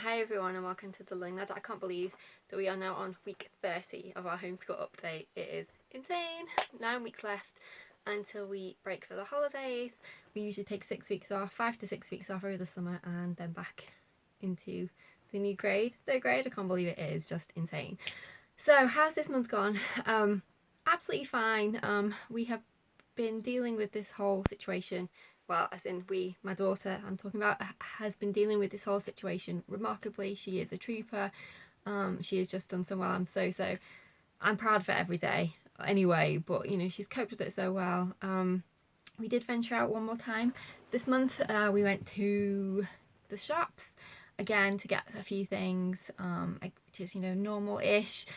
Hi everyone and welcome to The Learning Ladder. I can't believe that we are now on week 30 of our homeschool update. It is insane. 9 weeks left until we break for the holidays. We usually take 6 weeks off, 5 to 6 weeks off over the summer and then back into the new grade. Third grade, I can't believe it is just insane. So how's this month gone? Absolutely fine. We have been dealing with this whole situation. Well, as in my daughter I'm talking about, has been dealing with this whole situation remarkably. She is a trooper. She has just done so well. I'm proud of her every day anyway, but she's coped with it so well. We did venture out one more time this month. We went to the shops again to get a few things, which is normal-ish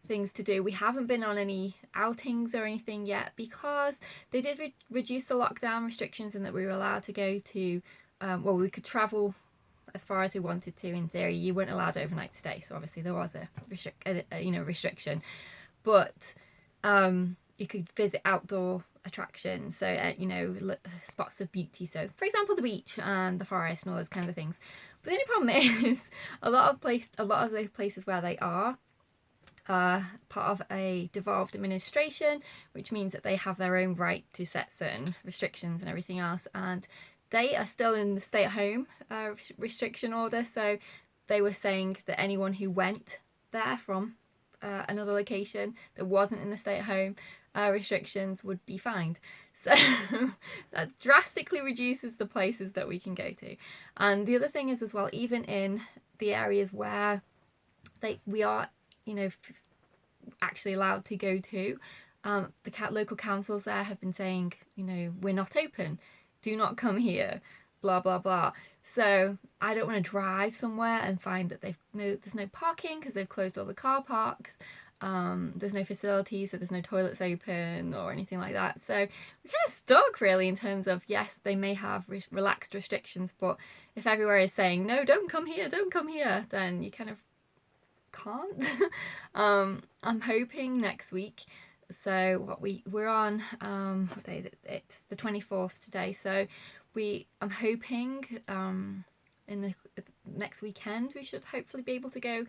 things to do. We haven't been on any outings or anything yet because they did reduce the lockdown restrictions and that we were allowed to go to we could travel as far as we wanted to. In theory, you weren't allowed overnight stay, so obviously there was a restriction, but you could visit outdoor attractions, so spots of beauty, so for example the beach and the forest and all those kind of things. But the only problem is a lot of those places where they are part of a devolved administration, which means that they have their own right to set certain restrictions and everything else, and they are still in the stay-at-home restriction order. So they were saying that anyone who went there from another location that wasn't in the stay-at-home restrictions would be fined. So that drastically reduces the places that we can go to. And the other thing is as well, even in the areas where we are actually allowed to go to, the local councils there have been saying, we're not open, do not come here, blah blah blah. So I don't want to drive somewhere and find that there's no parking because they've closed all the car parks. There's no facilities, so there's no toilets open or anything like that. So we're kind of stuck really in terms of, yes, they may have relaxed restrictions, but if everywhere is saying no, don't come here, then you kind of can't. I'm hoping next week. So we're on what day is it? It's the 24th today. So I'm hoping in the next weekend we should hopefully be able to go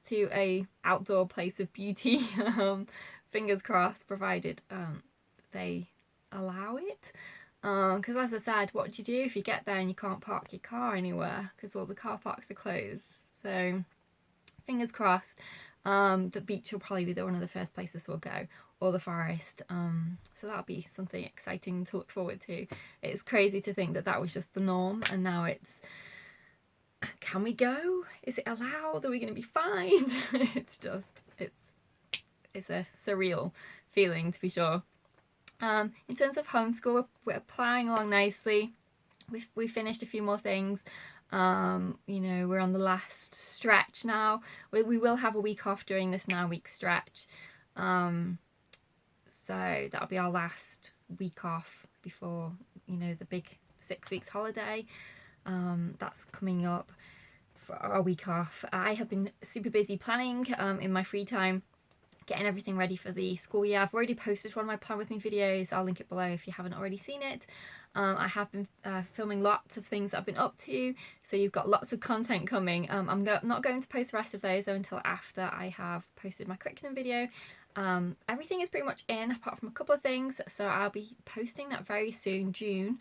to a outdoor place of beauty. Fingers crossed, provided they allow it. Because as I said, what do you do if you get there and you can't park your car anywhere because all the car parks are closed? So fingers crossed. The beach will probably be one of the first places we'll go, or the forest. So that'll be something exciting to look forward to. It's crazy to think that was just the norm, and now it's, can we go? Is it allowed? Are we going to be fined? It's a surreal feeling, to be sure. In terms of homeschool, we're ploughing along nicely. We've finished a few more things. We're on the last stretch now. We will have a week off during this 9-week stretch. So that'll be our last week off before, the big 6 weeks holiday. That's coming up for our week off. I have been super busy planning in my free time, getting everything ready for the school year. I've already posted one of my Plan With Me videos. I'll link it below if you haven't already seen it. I have been filming lots of things that I've been up to, so you've got lots of content coming. I'm not going to post the rest of those though until after I have posted my curriculum video. Everything is pretty much in apart from a couple of things, so I'll be posting that very soon, June.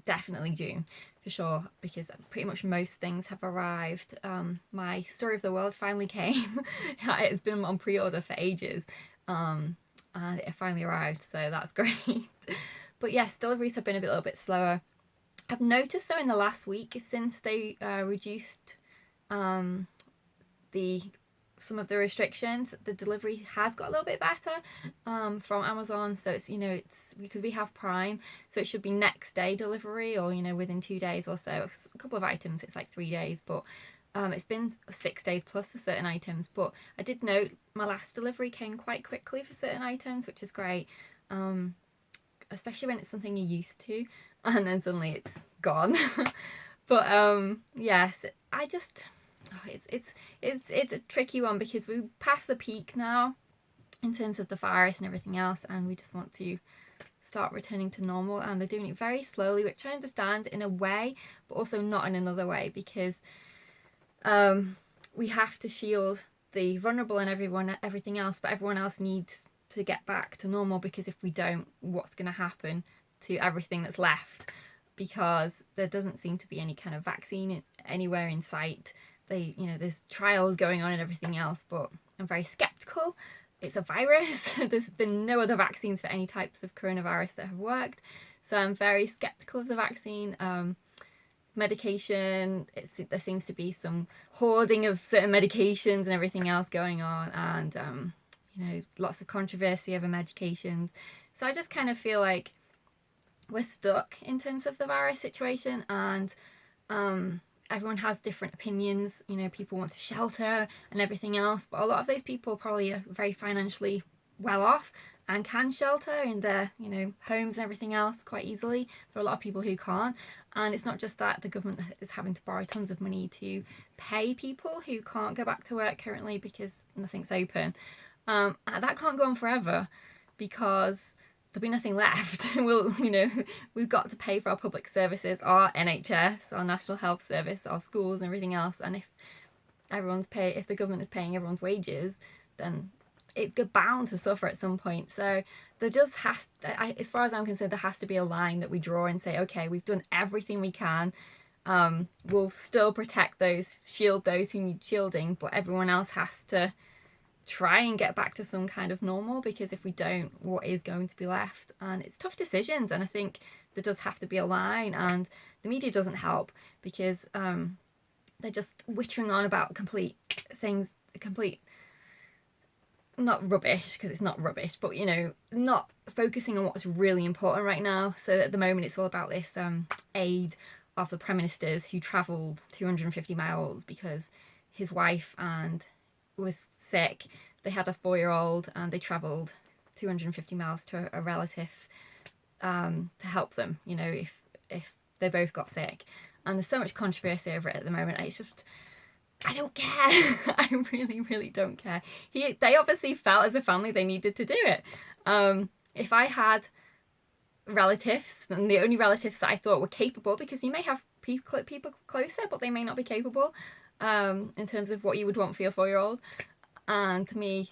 Definitely June for sure, because pretty much most things have arrived. My Story of the World finally came. It's been on pre-order for ages, and it finally arrived, so that's great. But yes, deliveries have been a little bit slower. I've noticed though in the last week, since they reduced some of the restrictions, the delivery has got a little bit better from Amazon. So it's because we have Prime, so it should be next day delivery, or within 2 days or so. A couple of items it's like 3 days, but it's been 6 days plus for certain items. But I did note my last delivery came quite quickly for certain items, which is great. Especially when it's something you're used to and then suddenly it's gone. But yes, it's a tricky one because we passed the peak now in terms of the virus and everything else, and we just want to start returning to normal, and they're doing it very slowly, which I understand in a way, but also not in another way, because we have to shield the vulnerable and everything else, but everyone else needs to get back to normal, because if we don't, what's going to happen to everything that's left? Because there doesn't seem to be any kind of vaccine anywhere in sight. There's trials going on and everything else, but I'm very skeptical. It's a virus. There's been no other vaccines for any types of coronavirus that have worked, so I'm very skeptical of the vaccine. Medication, there seems to be some hoarding of certain medications and everything else going on, and lots of controversy over medications. So I just kind of feel like we're stuck in terms of the virus situation, and everyone has different opinions. People want to shelter and everything else, but a lot of those people probably are very financially well off and can shelter in their homes and everything else quite easily. There are a lot of people who can't, and it's not just that the government is having to borrow tons of money to pay people who can't go back to work currently because nothing's open. That can't go on forever, because there'll be nothing left. We've got to pay for our public services, our NHS, our National Health Service, our schools and everything else. And if the government is paying everyone's wages, then it's bound to suffer at some point. So there just as far as I'm concerned, there has to be a line that we draw and say, okay, we've done everything we can. We'll still protect shield those who need shielding, but everyone else has to try and get back to some kind of normal, because if we don't, what is going to be left? And it's tough decisions, and I think there does have to be a line, and the media doesn't help, because they're just wittering on about complete not rubbish, because it's not rubbish, but not focusing on what's really important right now. So at the moment it's all about this aid of the Prime Minister's, who travelled 250 miles because his wife was sick. They had a 4-year-old, and they travelled 250 miles to a relative to help them, if they both got sick. And there's so much controversy over it at the moment. It's just, I don't care. I really, really don't care. They obviously felt as a family they needed to do it. If I had relatives, and the only relatives that I thought were capable, because you may have people closer, but they may not be capable in terms of what you would want for your 4-year-old. And to me,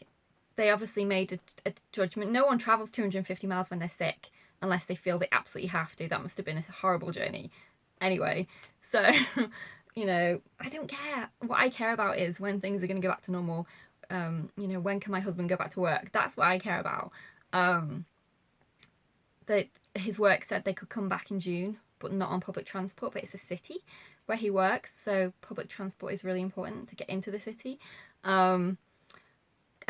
they obviously made a judgment. No one travels 250 miles when they're sick unless they feel they absolutely have to. That must have been a horrible journey. Anyway, so, I don't care. What I care about is when things are going to go back to normal. When can my husband go back to work? That's what I care about. His work said they could come back in June, but not on public transport, but it's a city where he works, so public transport is really important to get into the city.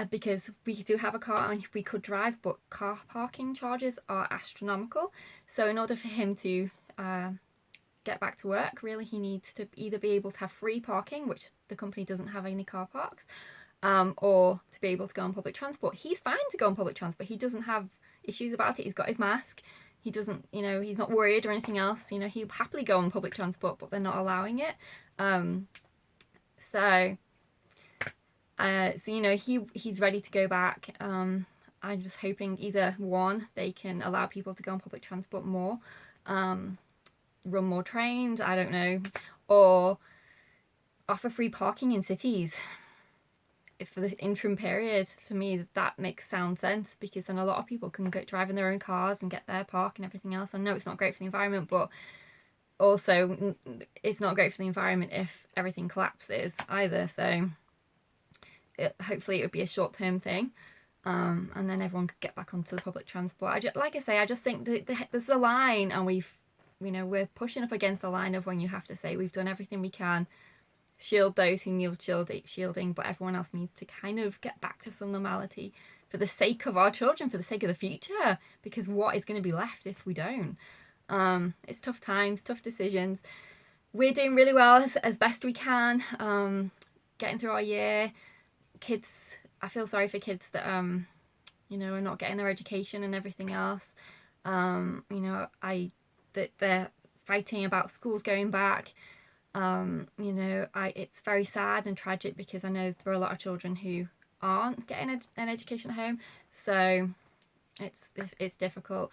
Because we do have a car and we could drive, but car parking charges are astronomical. So in order for him to get back to work, really, he needs to either be able to have free parking, which the company doesn't have any car parks, or to be able to go on public transport. He's fine to go on public transport. He doesn't have issues about it. He's got his mask. He doesn't, he's not worried or anything else. He'll happily go on public transport, but they're not allowing it. He's ready to go back. I'm just hoping either one, they can allow people to go on public transport more, run more trains, I don't know, or offer free parking in cities for the interim period. To me, that makes sound sense, because then a lot of people can drive in their own cars and get their park and everything else. I know it's not great for the environment, but also it's not great for the environment if everything collapses either. So hopefully it would be a short-term thing, and then everyone could get back onto the public transport. I just think that there's a line, and we're pushing up against the line of when you have to say we've done everything we can, shield those who need shielding, but everyone else needs to kind of get back to some normality for the sake of our children, for the sake of the future, because what is going to be left if we don't? It's tough times, tough decisions. We're doing really well as best we can, getting through our year. Kids, I feel sorry for kids that are not getting their education and everything else. That they're fighting about schools going back. It's very sad and tragic, because I know there are a lot of children who aren't getting an education at home, so it's difficult.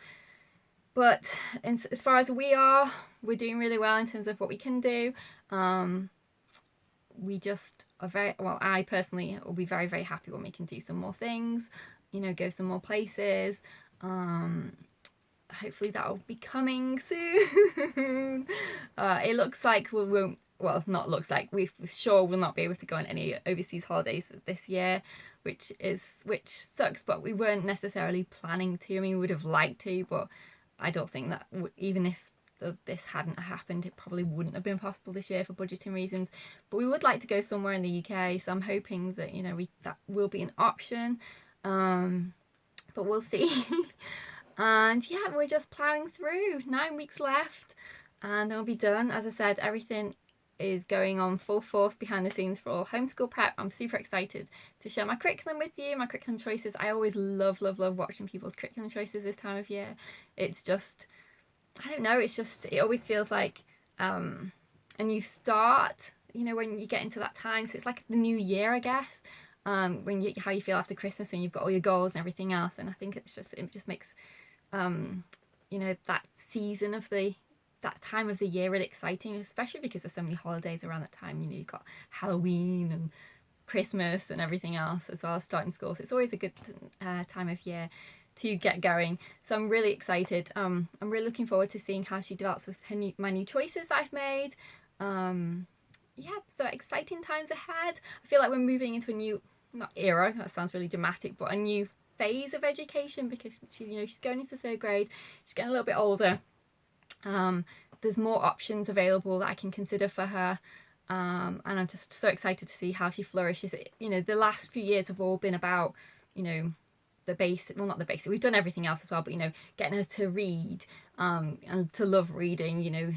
But as far as we're doing really well in terms of what we can do. We just are I personally will be very, very happy when we can do some more things, you know, go some more places. Hopefully that'll be coming soon. It looks like we won't, well, not looks like, we sure will not be able to go on any overseas holidays this year, which sucks, but we weren't necessarily planning to. I mean, we would have liked to, but I don't think that even if this hadn't happened, it probably wouldn't have been possible this year for budgeting reasons. But we would like to go somewhere in the UK, so I'm hoping that, you know, that will be an option, but we'll see. And yeah, we're just ploughing through. 9 weeks left and then we'll be done. As I said, everything is going on full force behind the scenes for homeschool prep. I'm super excited to share my curriculum with you, my curriculum choices. I always love watching people's curriculum choices this time of year. It's just, I don't know, it always feels like a new start, you know, when you get into that time. So it's like the new year, I guess, how you feel after Christmas when you've got all your goals and everything else. And I think it just makes, you know, that season of that time of the year really exciting, especially because there's so many holidays around that time. You know, you've got Halloween and Christmas and everything else as well as starting school. So it's always a good time of year to get going. So I'm really excited. I'm really looking forward to seeing how she develops with my new choices I've made. Yeah, so exciting times ahead. I feel like we're moving into a new, not era, that sounds really dramatic, but a new phase of education, because she's going into 3rd grade. She's getting a little bit older. There's more options available that I can consider for her. And I'm just so excited to see how she flourishes. You know, the last few years have all been about, you know, the basic, well, not the basic, we've done everything else as well, but, you know, getting her to read, and to love reading, you know,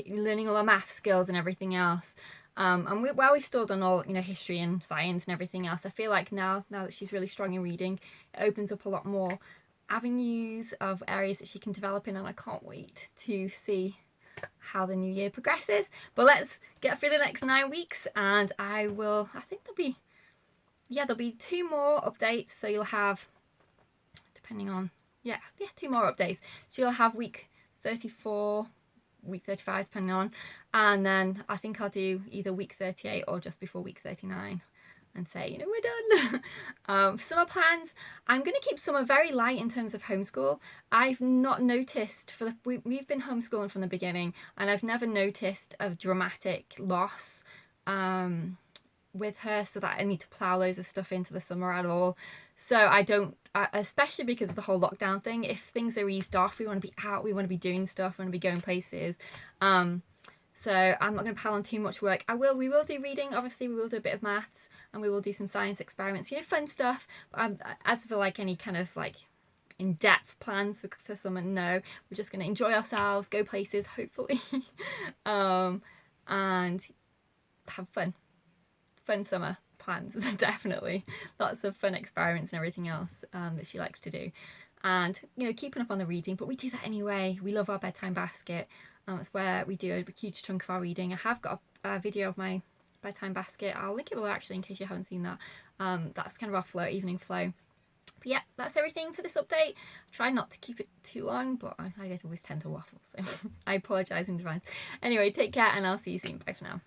learning all our math skills and everything else. And we've still done all, you know, history and science and everything else, I feel like now that she's really strong in reading, it opens up a lot more avenues of areas that she can develop in, and I can't wait to see how the new year progresses. But let's get through the next 9 weeks, and I think there'll be 2 more updates, so you'll have, depending on, 2 more updates. So you'll have week 34, week 35, depending on, and then I think I'll do either week 38 or just before week 39 and say, you know, we're done. Summer plans, I'm going to keep summer very light in terms of homeschool. I've not noticed, we've been homeschooling from the beginning, and I've never noticed a dramatic loss with her, so that I need to plow loads of stuff into the summer at all. So I don't, especially because of the whole lockdown thing. If things are eased off, we want to be out, we want to be doing stuff, we want to be going places. So I'm not going to pile on too much work. We will do reading, obviously we will do a bit of maths, and we will do some science experiments, you know, fun stuff. But as for like any kind of like in-depth plans for summer, no, we're just going to enjoy ourselves, go places, hopefully, and have fun summer plans. Definitely lots of fun experiments and everything else that she likes to do, and, you know, keeping up on the reading. But we do that anyway. We love our bedtime basket. It's where we do a huge chunk of our reading. I have got a video of my bedtime basket. I'll link it below actually, in case you haven't seen that. That's kind of our evening flow. But yeah, that's everything for this update. Try not to keep it too long, but I always tend to waffle, so I apologise in advance. Anyway, take care, and I'll see you soon. Bye for now.